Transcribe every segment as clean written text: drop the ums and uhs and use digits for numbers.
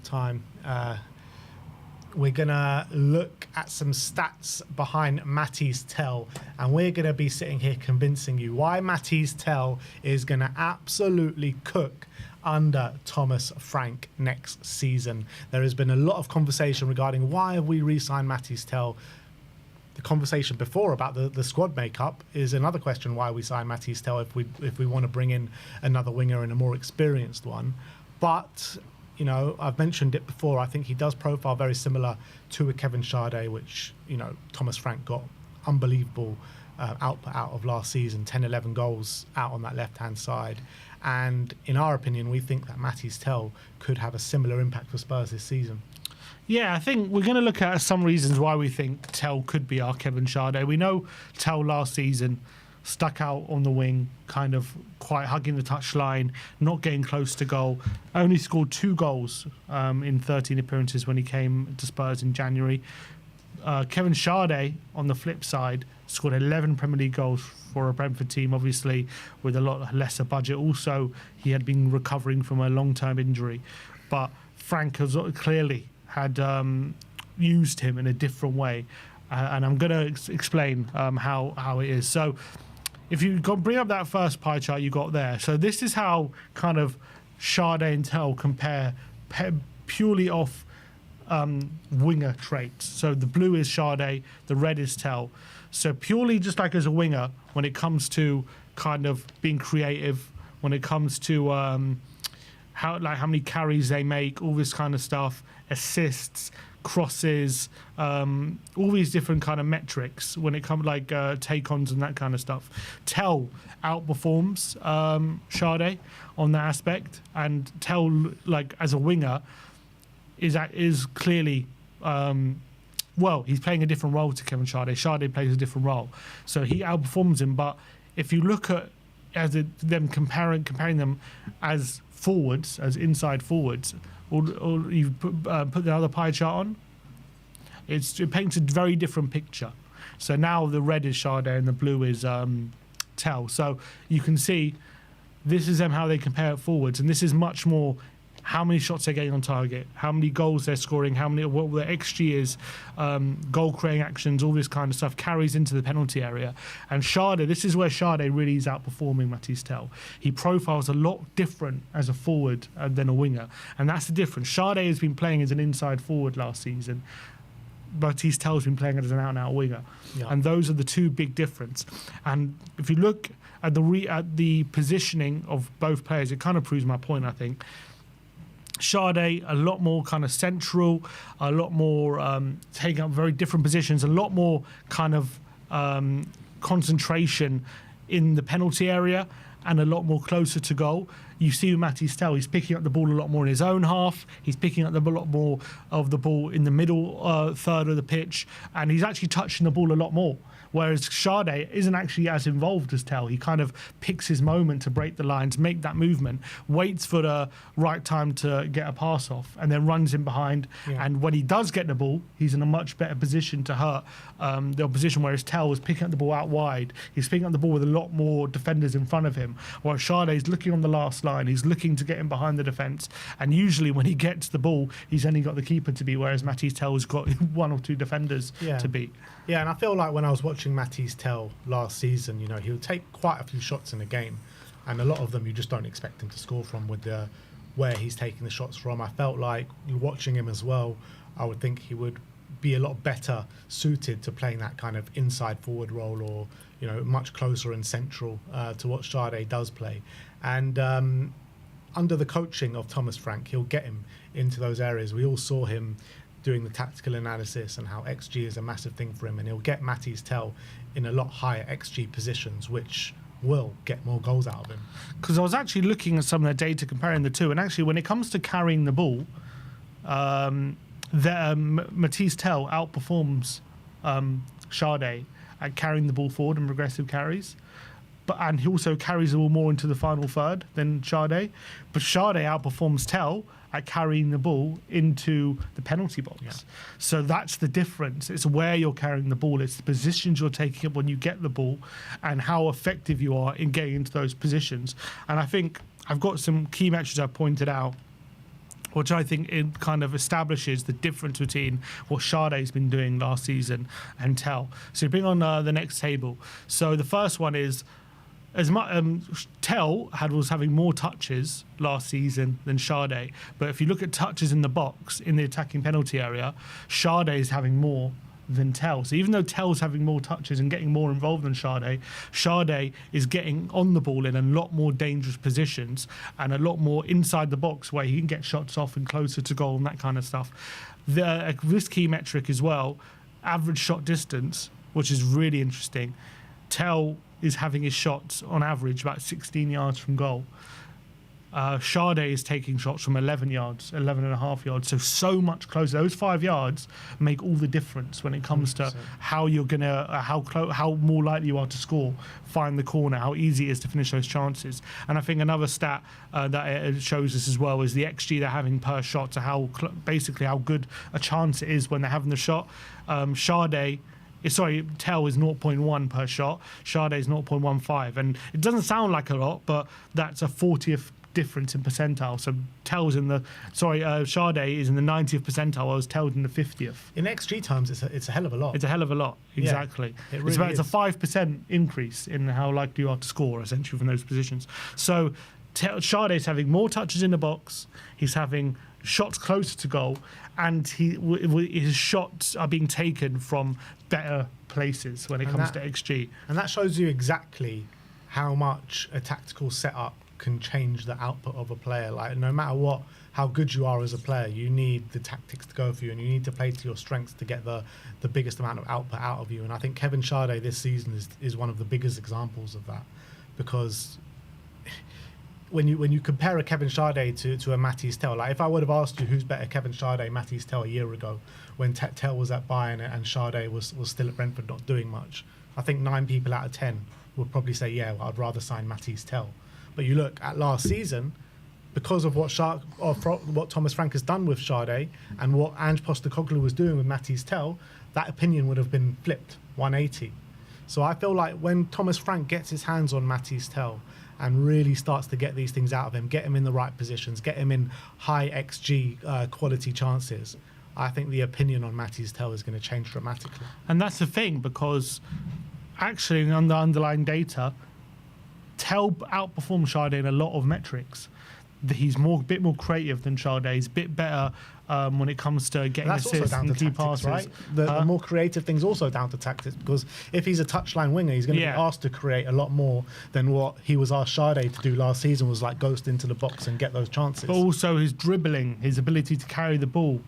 about time. We're going to look at some stats behind Matty's tell, and we're going to be sitting here convincing you why Matty's tell is going to absolutely cook under Thomas Frank next season. There has been a lot of conversation regarding why have we re-signed Matty's tell. The conversation before about the squad makeup is another question why we signed Matty's tell if we want to bring in another winger and a more experienced one. But you know, I've mentioned it before, I think he does profile very similar to a Kevin Schade, which, you know, Thomas Frank got unbelievable output out of last season, 10, 11 goals out on that left-hand side. And in our opinion, we think that Matty's tell could have a similar impact for Spurs this season. Yeah, I think we're going to look at some reasons why we think Tell could be our Kevin Schade. We know Tell last season stuck out on the wing, kind of quite hugging the touchline, not getting close to goal. Only scored 2 goals in 13 appearances when he came to Spurs in January. Kevin Schade, on the flip side, scored 11 Premier League goals for a Brentford team, obviously with a lot lesser budget. Also, he had been recovering from a long-term injury. But Frank has clearly had used him in a different way. And I'm going to explain how it is. So if you bring up that first pie chart you got there. So this is how kind of Schade and Tell compare purely off winger traits. So the blue is Schade, the red is Tell. So purely just like as a winger, when it comes to kind of being creative, when it comes to how many carries they make, all this kind of stuff, assists, crosses, all these different kind of metrics when it comes like take-ons and that kind of stuff. Tell outperforms Schade on that aspect, and Tell, like as a winger, is clearly he's playing a different role to Kevin Schade. Schade plays a different role, so he outperforms him. But if you look at them comparing them as forwards, as inside forwards, or you put the other pie chart on, it paints a very different picture. So now the red is Schade and the blue is Tell. So you can see this is them how they compare it forwards, and this is much more how many shots they're getting on target, how many goals they're scoring, what their XG is, goal creating actions, all this kind of stuff carries into the penalty area. And Schade, this is where Schade really is outperforming Mathys Tell. He profiles a lot different as a forward than a winger, and that's the difference. Schade has been playing as an inside forward last season. Mathys Tell has been playing as an out-and-out winger, and those are the two big difference. And if you look at the positioning of both players, it kind of proves my point, I think. Schade, a lot more kind of central, a lot more taking up very different positions, a lot more kind of concentration in the penalty area, and a lot more closer to goal. You see with Mathys Tell, he's picking up the ball a lot more in his own half. He's picking up a lot more of the ball in the middle third of the pitch, and he's actually touching the ball a lot more. Whereas Schade isn't actually as involved as Tell. He kind of picks his moment to break the lines, make that movement, waits for the right time to get a pass off, and then runs in behind. Yeah. And when he does get the ball, he's in a much better position to hurt the opposition, whereas Tell is picking up the ball out wide. He's picking up the ball with a lot more defenders in front of him, whereas Schade is looking on the last line. He's looking to get in behind the defence, and usually when he gets the ball, he's only got the keeper to beat, whereas Mathys Tell has got 1 or 2 defenders to beat. Yeah, and I feel like when I was watching Mathys Tell last season, you know, he would take quite a few shots in a game, and a lot of them you just don't expect him to score from with where he's taking the shots from. I felt like watching him as well, I would think he would be a lot better suited to playing that kind of inside forward role, or, you know, much closer and central to what Schade does play. And under the coaching of Thomas Frank, he'll get him into those areas. We all saw him doing the tactical analysis and how XG is a massive thing for him, and he'll get Mathys Tell in a lot higher XG positions, which will get more goals out of him. Because I was actually looking at some of the data comparing the two, and actually when it comes to carrying the ball, Mathys Tell outperforms Schade at carrying the ball forward and progressive carries. And he also carries the ball more into the final third than Schade. But Schade outperforms Tell at carrying the ball into the penalty box. Yeah. So that's the difference. It's where you're carrying the ball. It's the positions you're taking up when you get the ball and how effective you are in getting into those positions. And I think I've got some key metrics I've pointed out which I think it kind of establishes the difference between what Schade's been doing last season and Tell. So you bring on the next table. So the first one is, as much Tell was having more touches last season than Schade, but if you look at touches in the box in the attacking penalty area, Schade is having more than Tell. So even though Tell's having more touches and getting more involved than Schade, Schade is getting on the ball in a lot more dangerous positions and a lot more inside the box where he can get shots off and closer to goal and that kind of stuff. This key metric as well, average shot distance, which is really interesting. Tell is having his shots on average about 16 yards from goal. Schade is taking shots from 11 yards, 11 and a half yards, so much closer. Those 5 yards make all the difference when it comes 100%. To how you're gonna, how more likely you are to score, find the corner, how easy it is to finish those chances. And I think another stat that it shows us as well is the XG they're having per shot, to basically how good a chance it is when they're having the shot. Tell is 0.1 per shot. Schade is 0.15, and it doesn't sound like a lot, but that's a 40th difference in percentile. So Tell's in the Schade is in the 90th percentile, whereas Tell's in the 50th. In XG terms, it's a hell of a lot. It's a hell of a lot, exactly. Yeah, it really it's a 5% increase in how likely you are to score, essentially, from those positions. So Schade's having more touches in the box. He's having shots closer to goal, and his shots are being taken from better places when it comes to XG. And that shows you exactly how much a tactical setup can change the output of a player. Like, no matter how good you are as a player, you need the tactics to go for you, and you need to play to your strengths to get the biggest amount of output out of you. And I think Kevin Schade this season is one of the biggest examples of that, because when you compare a Kevin Schade to a Mathys Tell, like if I would have asked you who's better, Kevin Schade, Mathys Tell, a year ago, when Tell was at Bayern and Schade was still at Brentford not doing much, I think 9 people out of 10 would probably say, yeah, well, I'd rather sign Mathys Tell. But you look at last season, because of what Thomas Frank has done with Schade and what Ange Postecoglou was doing with Mathys Tell, that opinion would have been flipped 180. So I feel like when Thomas Frank gets his hands on Mathys Tell and really starts to get these things out of him, get him in the right positions, get him in high XG quality chances, I think the opinion on Mathys Tell is going to change dramatically. And that's the thing, because actually on the underlying data, Tell outperforms Schade in a lot of metrics. He's a bit more creative than Schade. He's a bit better when it comes to getting assists and key passes. Right? The more creative thing's also down to tactics, because if he's a touchline winger, he's going to be asked to create a lot more than what he was asked Schade to do last season, was like ghost into the box and get those chances. But also his dribbling, his ability to carry the ball.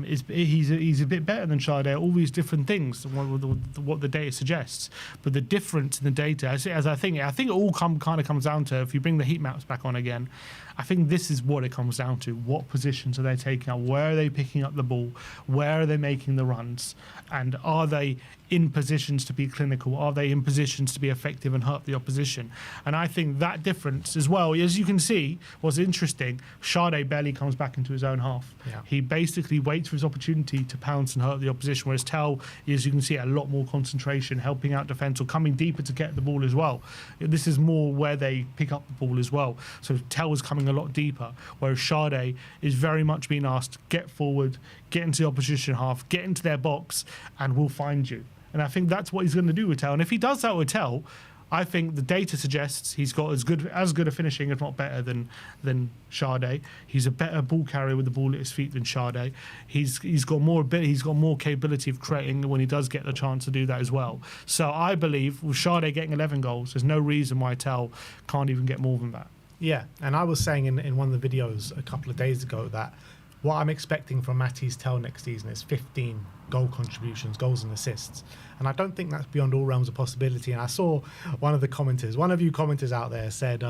He's a bit better than Schade. All these different things, what the data suggests, but the difference in the data, I think it all kind of comes down to, if you bring the heat maps back on again, I think this is what it comes down to. What positions are they taking up? Where are they picking up the ball? Where are they making the runs? And are they in positions to be clinical? Are they in positions to be effective and hurt the opposition? And I think that difference as well, as you can see, was interesting. Schade barely comes back into his own half. Yeah. He basically waits for his opportunity to pounce and hurt the opposition, whereas Tell, as you can see, a lot more concentration, helping out defence or coming deeper to get the ball as well. This is more where they pick up the ball as well. So Tell is coming a lot deeper, whereas Schade is very much being asked, get forward, get into the opposition half, get into their box, and we'll find you. And I think that's what he's going to do with Tell. And if he does that with Tell, I think the data suggests he's got as good a finishing, if not better, than Schade. He's a better ball carrier with the ball at his feet than Schade. He's got more ability, he's got more capability of creating when he does get the chance to do that as well. So I believe with Schade getting 11 goals, there's no reason why Tell can't even get more than that. Yeah, and I was saying in one of the videos a couple of days ago that what I'm expecting from Mathys Tell next season is 15 goal contributions, goals and assists. And I don't think that's beyond all realms of possibility. And I saw one of you commenters out there said,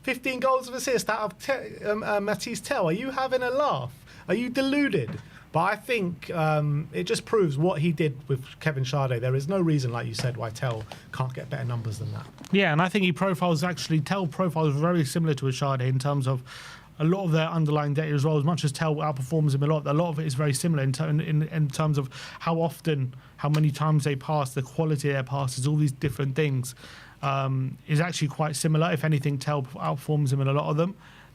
15 goals of assist out of Mathys Tell. Are you having a laugh? Are you deluded? But I think it just proves what he did with Kevin Schade. There is no reason, like you said, why Tell can't get better numbers than that. Yeah, and I think Tell profiles very similar to Schade in terms of a lot of their underlying data as well. As much as Tell outperforms him a lot of it is very similar in terms of how often, how many times they pass, the quality of their passes, all these different things is actually quite similar. If anything, Tell outperforms him in a lot of them.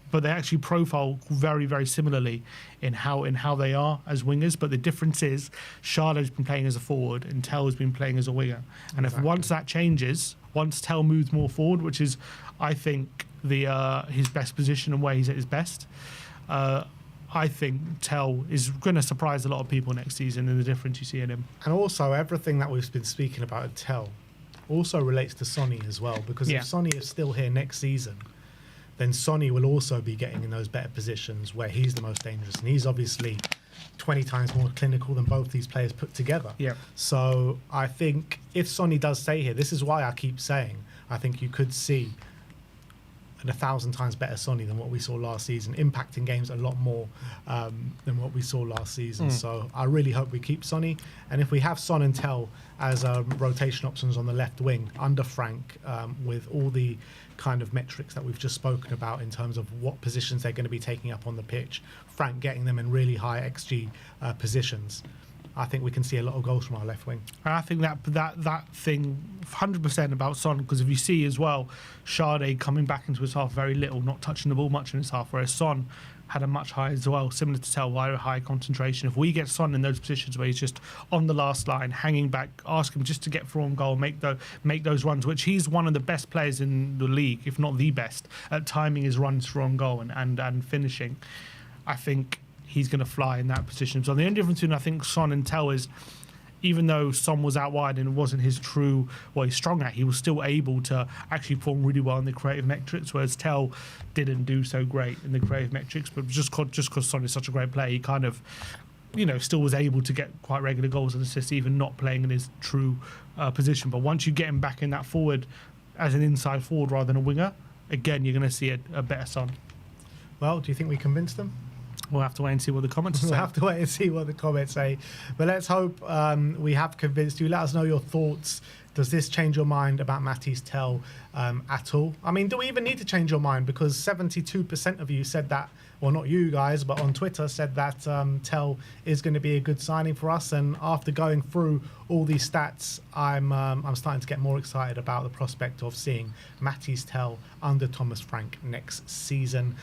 but they actually profile very, very similarly in how they are as wingers. But the difference is Schade's been playing as a forward and Tell's been playing as a winger. And if once that changes, once Tell moves more forward, which is, I think, his best position and where he's at his best, I think Tell is going to surprise a lot of people next season in the difference you see in him. And also, everything that we've been speaking about at Tell also relates to Sonny as well, because if Sonny is still here next season, then Sonny will also be getting in those better positions where he's the most dangerous. And he's obviously 20 times more clinical than both these players put together. Yeah. So I think if Sonny does stay here, this is why I keep saying I think you could see 1,000 times better Sonny than what we saw last season, impacting games a lot more than what we saw last season. So I really hope we keep Sonny. And if we have Son and Tell as rotation options on the left wing under Frank, with all the kind of metrics that we've just spoken about in terms of what positions they're going to be taking up on the pitch, Frank getting them in really high XG positions, I think we can see a lot of goals from our left wing. And I think that thing 100% about Son, because if you see as well, Schade coming back into his half very little, not touching the ball much in his half, whereas Son had a much higher as well, similar to Tell, very high concentration. If we get Son in those positions where he's just on the last line, hanging back, ask him just to get through on goal, make those runs, which he's one of the best players in the league, if not the best, at timing his runs through on goal and finishing, I think he's going to fly in that position. So the only difference between, I think, Son and Tell is, even though Son was out wide and it wasn't his true, what he's strong at, he was still able to actually perform really well in the creative metrics, whereas Tell didn't do so great in the creative metrics. But just because Son is such a great player, he kind of, still was able to get quite regular goals and assists, even not playing in his true position. But once you get him back in that forward as an inside forward rather than a winger, again, you're going to see a better Son. Well, do you think we convinced them? We'll have to wait and see what the comments say. We'll have to wait and see what the comments say. But let's hope we have convinced you. Let us know your thoughts. Does this change your mind about Mathys Tell at all? I mean, do we even need to change your mind? Because 72% of you said that, well, not you guys, but on Twitter said that Tell is going to be a good signing for us. And after going through all these stats, I'm starting to get more excited about the prospect of seeing Mathys Tell under Thomas Frank next season.